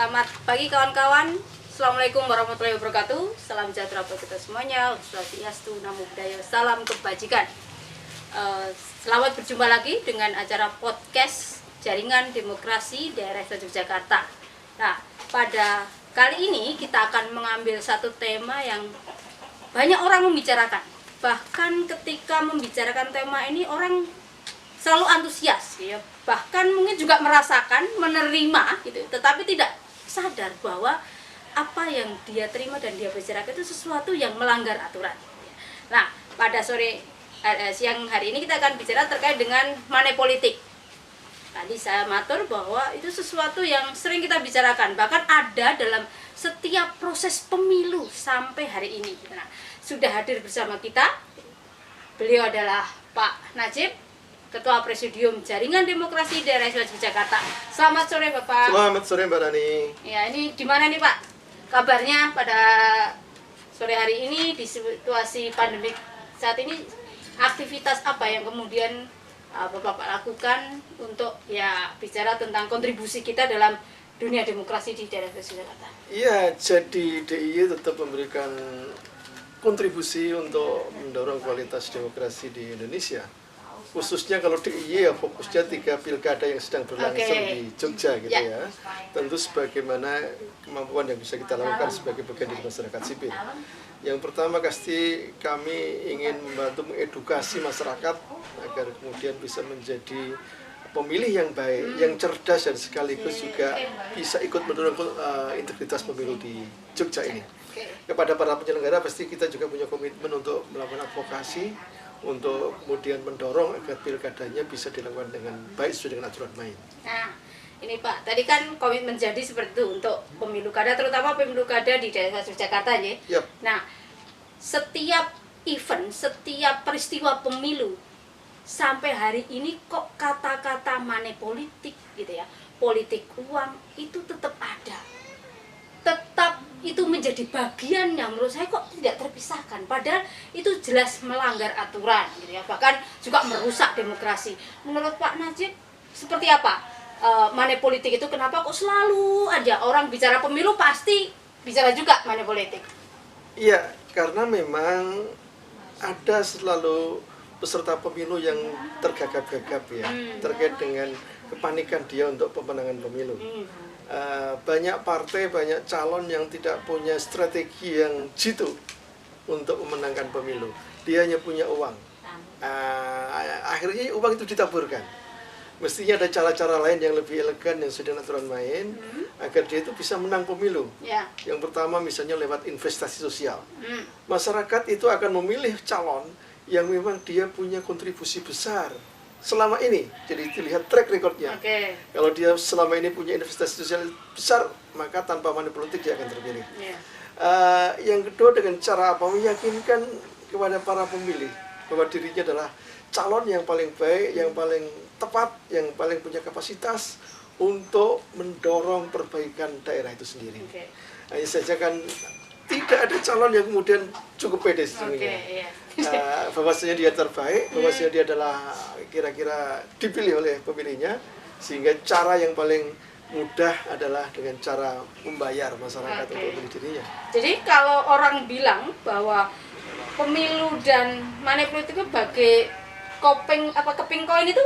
Selamat pagi kawan-kawan. Assalamualaikum warahmatullahi wabarakatuh. Salam sejahtera buat kita semuanya. Swastiastu, Namo Buddhaya, salam kebajikan. Selamat berjumpa lagi dengan acara podcast Jaringan Demokrasi Daerah Yogyakarta. Nah, pada kali ini kita akan mengambil satu tema yang banyak orang membicarakan. Bahkan ketika membicarakan tema ini orang selalu antusias, ya. Bahkan mungkin juga merasakan, menerima, gitu. Tetapi tidak sadar bahwa apa yang dia terima dan dia bicarakan itu sesuatu yang melanggar aturan. Nah, pada siang hari ini kita akan bicara terkait dengan money politik. Tadi saya matur bahwa itu sesuatu yang sering kita bicarakan, bahkan ada dalam setiap proses pemilu sampai hari ini. Nah, sudah hadir bersama kita, beliau adalah Pak Najib, Ketua Presidium Jaringan Demokrasi Daerah Yogyakarta. Selamat sore Bapak. Selamat sore Mbak Rani. Ya, ini gimana nih Pak kabarnya pada sore hari ini di situasi pandemi saat ini? Aktivitas apa yang kemudian Bapak lakukan untuk ya bicara tentang kontribusi kita dalam dunia demokrasi di daerah Yogyakarta? Iya, jadi DIY tetap memberikan kontribusi untuk mendorong kualitas demokrasi di Indonesia. Khususnya kalau DIY ya fokusnya 3 pilkada yang sedang berlangsung di Jogja gitu ya. Tentu sebagaimana kemampuan yang bisa kita lakukan sebagai bagian dari masyarakat sipil. Yang pertama pasti kami ingin membantu mengedukasi masyarakat agar kemudian bisa menjadi pemilih yang baik, yang cerdas dan sekaligus juga bisa ikut mendorong integritas pemilu di Jogja ini. Kepada para penyelenggara pasti kita juga punya komitmen untuk melakukan advokasi, untuk kemudian mendorong agar pilkadanya bisa dilakukan dengan baik sesuai dengan aturan main. Nah, ini Pak, tadi kan komitmen jadi seperti itu untuk pemilu kada, terutama pemilu kada di daerah Yogyakarta ya. Yep. Nah, setiap event, setiap peristiwa pemilu sampai hari ini kok kata-kata money politik gitu ya, politik uang itu tetap ada. Tetap itu menjadi bagian yang menurut saya kok tidak terpisahkan, padahal itu jelas melanggar aturan gitu ya, bahkan juga merusak demokrasi. Menurut Pak Najib seperti apa money politik itu? Kenapa kok selalu aja orang bicara pemilu pasti bicara juga money politik? Iya, karena memang ada selalu peserta pemilu yang tergagap-gagap ya, terkait dengan kepanikan dia untuk pemenangan pemilu. Banyak partai, banyak calon yang tidak punya strategi yang jitu untuk memenangkan pemilu. Dia hanya punya uang. Akhirnya uang itu ditaburkan. Mestinya ada cara-cara lain yang lebih elegan yang sudah aturan main agar dia itu bisa menang pemilu. Yang pertama misalnya lewat investasi sosial. Masyarakat itu akan memilih calon yang memang dia punya kontribusi besar selama ini, jadi dilihat track recordnya. Kalau dia selama ini punya investasi sosial besar, maka tanpa money politik dia akan terpilih. Yang kedua, dengan cara apa? Meyakinkan kepada para pemilih bahwa dirinya adalah calon yang paling baik, yang paling tepat, yang paling punya kapasitas untuk mendorong perbaikan daerah itu sendiri. Hanya saja kan tidak ada calon yang kemudian cukup pede sesungguhnya. Bahwasanya dia terbaik, bahwasanya dia adalah kira-kira dipilih oleh pemilihnya, sehingga cara yang paling mudah adalah dengan cara membayar masyarakat untuk memilih dirinya. Jadi kalau orang bilang bahwa pemilu dan money politik itu bagai keping koin itu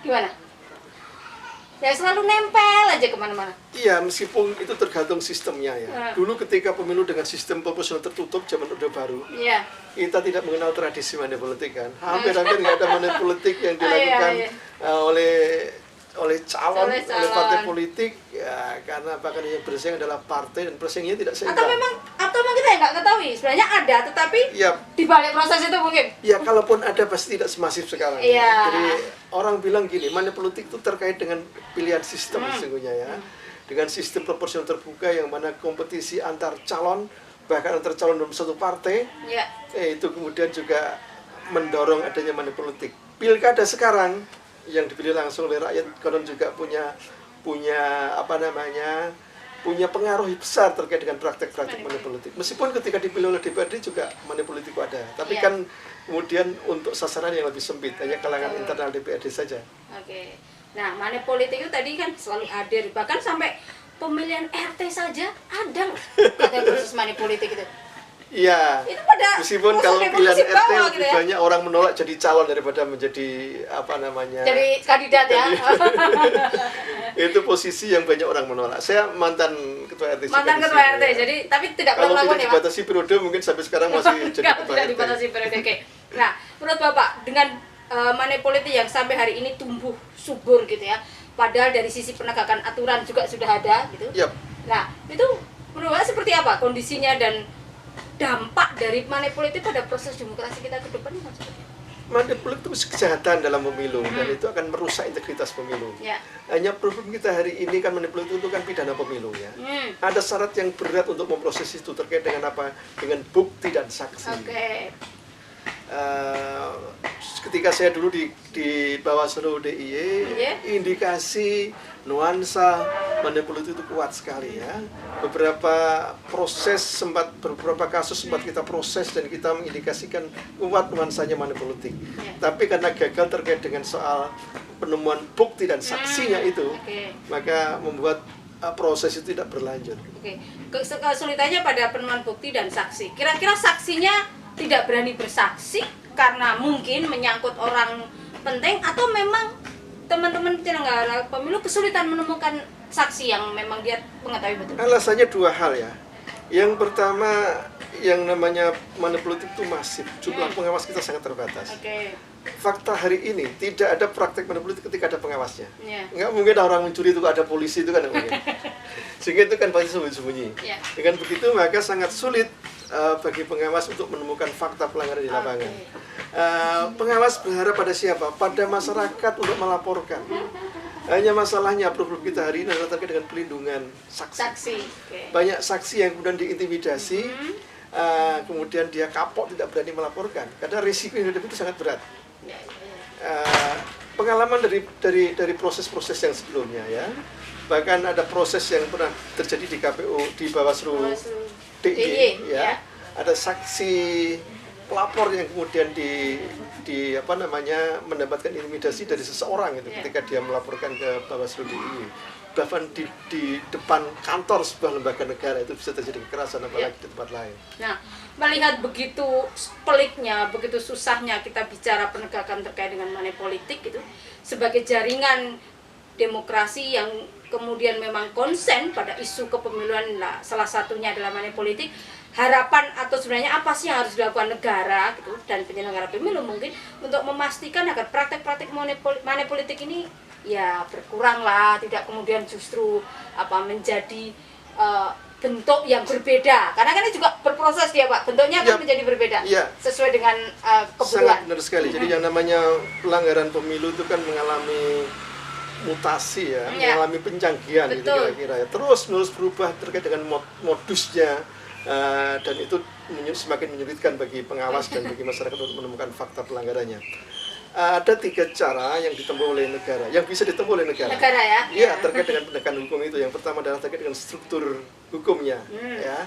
gimana? Ya selalu nempel aja kemana-mana. Iya, meskipun itu tergantung sistemnya ya. Dulu ketika pemilu dengan sistem proporsional tertutup zaman Orde Baru, kita tidak mengenal tradisi money politik kan. Hampir-hampir nggak ada money politik yang dilakukan oleh calon, oleh partai politik ya, karena bahkan yang bersaing adalah partai dan persaingannya tidak seimbang. Atau memang kita nggak ketahui sebenarnya ada, tetapi di balik proses itu mungkin. Ya, kalaupun ada pasti tidak semasif sekarang. Jadi orang bilang gini, money politik itu terkait dengan pilihan sistem sesungguhnya ya, dengan sistem proporsional terbuka yang mana kompetisi antar calon, bahkan antar calon dalam satu partai, itu kemudian juga mendorong adanya money politik. Pilkada sekarang yang dipilih langsung oleh rakyat konon juga punya punya pengaruh besar terkait dengan praktek-praktek money politik. Meskipun ketika dipilih oleh DPRD juga money politik ada, tapi kan kemudian untuk sasaran yang lebih sempit, hanya kalangan internal DPRD saja. Nah, money politik itu tadi kan selalu hadir, bahkan sampai pemilihan RT saja ada katanya proses money politik itu. Iya. Itu pada meskipun kalau pilihan RT bawah, lebih gitu ya? banyak orang menolak jadi calon daripada menjadi apa namanya? Jadi kandidat ya. Itu posisi yang banyak orang menolak. Saya mantan ketua RT. Mantan ketua RT. Ya. Jadi tapi tidak kalau melakukan tidak dibatasi periode mungkin sampai sekarang masih jadi ketua tidak RT. dibatasi periode. Oke. Nah, menurut Bapak dengan money politik yang sampai hari ini tumbuh subur gitu ya. Padahal dari sisi penegakan aturan juga sudah ada gitu. Yep. Nah, itu menurut Bapak seperti apa kondisinya dan dampak dari money politik pada proses demokrasi kita ke depan maksudnya? Money politik itu kejahatan dalam pemilu dan itu akan merusak integritas pemilu. Ya. Hanya problem kita hari ini kan money politik itu kan pidana pemilu ya. Ada syarat yang berat untuk memproses itu terkait dengan apa? Dengan bukti dan saksi. Oke. Ketika saya dulu di Bawaslu DIY, indikasi nuansa money politik itu kuat sekali ya. Beberapa kasus sempat kita proses dan kita mengindikasikan kuat nuansanya money politik. Tapi karena gagal terkait dengan soal penemuan bukti dan saksinya itu, maka membuat proses itu tidak berlanjut. Oke. Kesulitannya pada penemuan bukti dan saksi. Kira-kira saksinya tidak berani bersaksi karena mungkin menyangkut orang penting atau memang teman-teman penyelenggara pemilu kesulitan menemukan saksi yang memang dia mengetahui betul? Alasannya dua hal ya. Yang pertama, yang namanya money politik itu masif, jumlah pengawas kita sangat terbatas. Fakta hari ini tidak ada praktek money politik ketika ada pengawasnya. Nggak mungkin orang mencuri itu ada polisi, itu kan mungkin. Sehingga itu kan pasti sembunyi-sembunyi. Dengan begitu maka sangat sulit bagi pengawas untuk menemukan fakta pelanggaran di lapangan. Pengawas berharap pada siapa? Pada masyarakat untuk melaporkan. Hanya masalahnya problem kita hari ini adalah terkait dengan pelindungan saksi. Banyak saksi yang kemudian diintimidasi, kemudian dia kapok tidak berani melaporkan karena risiko yang hidup itu sangat berat. Pengalaman dari proses-proses yang sebelumnya ya, bahkan ada proses yang pernah terjadi di KPU di Bawaslu DIY ya, ada saksi pelapor yang kemudian mendapatkan intimidasi dari seseorang itu ketika dia melaporkan ke Bawaslu DIY. Bahkan di depan kantor sebuah lembaga negara itu bisa terjadi kekerasan apalagi di tempat lain. Nah, melihat begitu peliknya, begitu susahnya kita bicara penegakan terkait dengan money politik itu sebagai jaringan demokrasi yang kemudian memang konsen pada isu kepemiluan, nah, salah satunya adalah money politik. Harapan atau sebenarnya apa sih yang harus dilakukan negara gitu dan penyelenggara pemilu mungkin untuk memastikan agar praktek-praktek money politik ini ya berkurang lah, tidak kemudian justru menjadi bentuk yang berbeda, karena kan ini juga berproses ya Pak, bentuknya kan menjadi berbeda sesuai dengan kebutuhan. Sangat benar sekali. Jadi yang namanya pelanggaran pemilu itu kan mengalami mutasi ya, mengalami pencanggihan gitu kira-kira ya. Terus berubah terkait dengan modusnya. Dan itu semakin menyulitkan bagi pengawas dan bagi masyarakat untuk menemukan fakta pelanggarannya. Ada 3 cara yang ditempuh oleh negara, yang bisa ditempuh oleh negara. Iya, terkait dengan penegakan hukum itu. Yang pertama adalah terkait dengan struktur hukumnya, ya.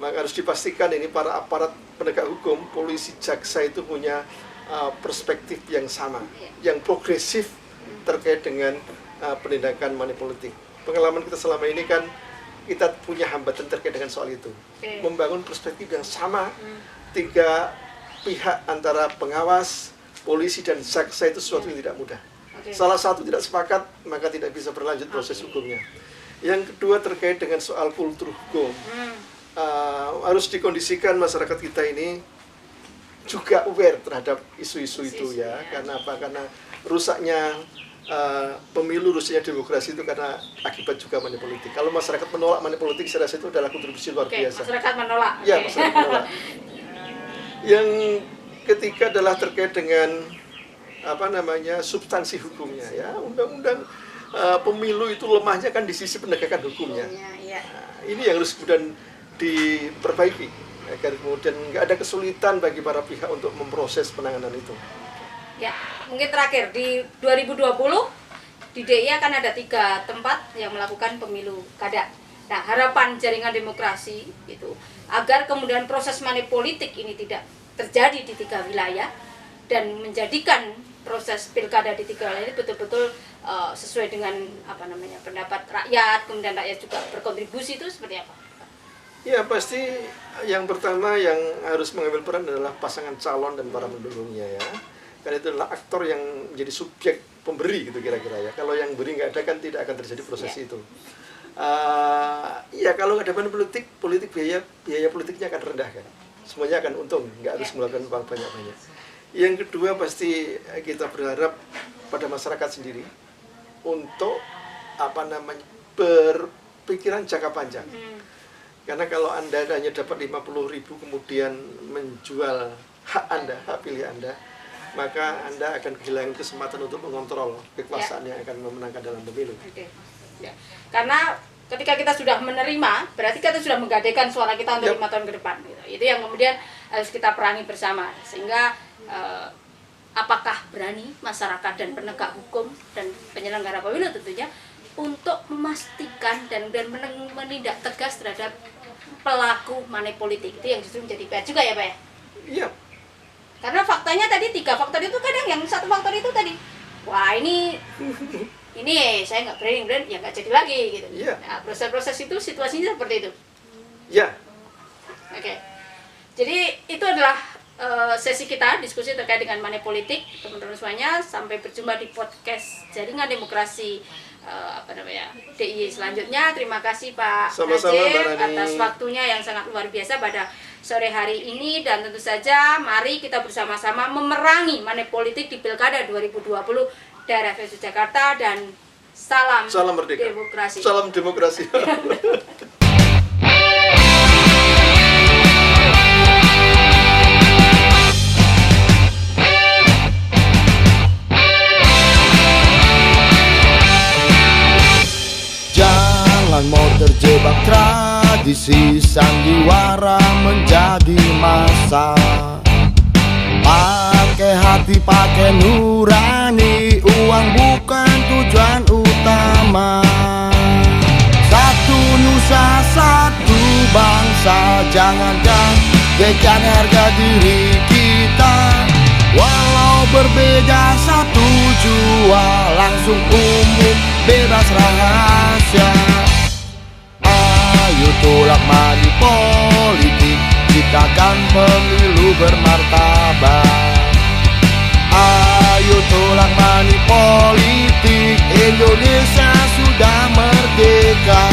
Maka harus dipastikan ini para aparat penegak hukum, polisi, jaksa itu punya perspektif yang sama, yang progresif terkait dengan penindakan money politik. Pengalaman kita selama ini kan kita punya hambatan terkait dengan soal itu. Membangun perspektif yang sama, 3 pihak antara pengawas, polisi, dan jaksa itu sesuatu yang tidak mudah. Salah satu tidak sepakat, maka tidak bisa berlanjut proses hukumnya. Yang kedua terkait dengan soal kultur hukum. Harus dikondisikan masyarakat kita ini juga aware terhadap isu-isu itu ya. Karena apa? Karena rusaknya pemilu, rusaknya demokrasi itu karena akibat juga money politik. Kalau masyarakat menolak money politik, saya rasa itu adalah kontribusi luar biasa. Masyarakat menolak. Ya, masyarakat menolak. Yang ketiga adalah terkait dengan substansi hukumnya ya. Undang-undang pemilu itu lemahnya kan di sisi penegakan hukumnya. Nah, ini yang harus kemudian diperbaiki agar kemudian nggak ada kesulitan bagi para pihak untuk memproses penanganan itu. Ya, mungkin terakhir di 2020 di DIY akan ada 3 tempat yang melakukan pemilu kada. Nah, harapan jaringan demokrasi itu agar kemudian proses money politik ini tidak terjadi di 3 wilayah dan menjadikan proses pilkada di 3 wilayah ini betul-betul sesuai dengan pendapat rakyat, kemudian rakyat juga berkontribusi, itu seperti apa? Ya pasti yang pertama yang harus mengambil peran adalah pasangan calon dan para pendukungnya ya. Karena itu adalah aktor yang menjadi subjek pemberi gitu kira-kira ya. Kalau yang beri nggak ada kan tidak akan terjadi proses itu. Ya kalau ada politik biaya politiknya akan rendah kan. Semuanya akan untung, nggak harus melakukan uang banyak-banyak. Yang kedua pasti kita berharap pada masyarakat sendiri untuk berpikiran jangka panjang. Karena kalau Anda hanya dapat 50.000 kemudian menjual hak pilih Anda, maka Anda akan kehilangan kesempatan untuk mengontrol kekuasaan yang akan memenangkan dalam pemilu. Ya. Karena ketika kita sudah menerima, berarti kita sudah menggadaikan suara kita untuk 5 tahun ke depan. Gitu. Itu yang kemudian harus kita perangi bersama. Sehingga apakah berani masyarakat dan penegak hukum dan penyelenggara pemilu tentunya untuk memastikan dan menindak tegas terhadap pelaku money politik. Itu yang justru menjadi PR juga ya Pak ya? Iya. Karena faktanya tadi 3 faktor itu kadang yang 1 faktor itu tadi, wah ini saya nggak berani ya nggak jadi lagi gitu. Iya. Nah, proses-proses itu situasinya seperti itu. Iya. Oke. Jadi itu adalah sesi kita diskusi terkait dengan money politik. Teman-teman semuanya, sampai berjumpa di podcast Jaringan Demokrasi DIY selanjutnya. Terima kasih Pak Najib atas waktunya yang sangat luar biasa pada sore hari ini, dan tentu saja mari kita bersama-sama memerangi money politik di Pilkada 2020 daerah versus Jakarta, dan salam merdeka. Demokrasi. Salam demokrasi. Jangan mau terjebak tradisi sandiwara menjadi massa. Pakai hati, pakai nurani, uang bukan tujuan utama. Satu nusa, satu bangsa, jangankan gekan harga diri kita. Walau berbeda satu jua, langsung umum bebas rahasia. Ayo tolak money politik, ciptakan pemilu bermartabat. Ayo tolak money politik, Indonesia sudah merdeka.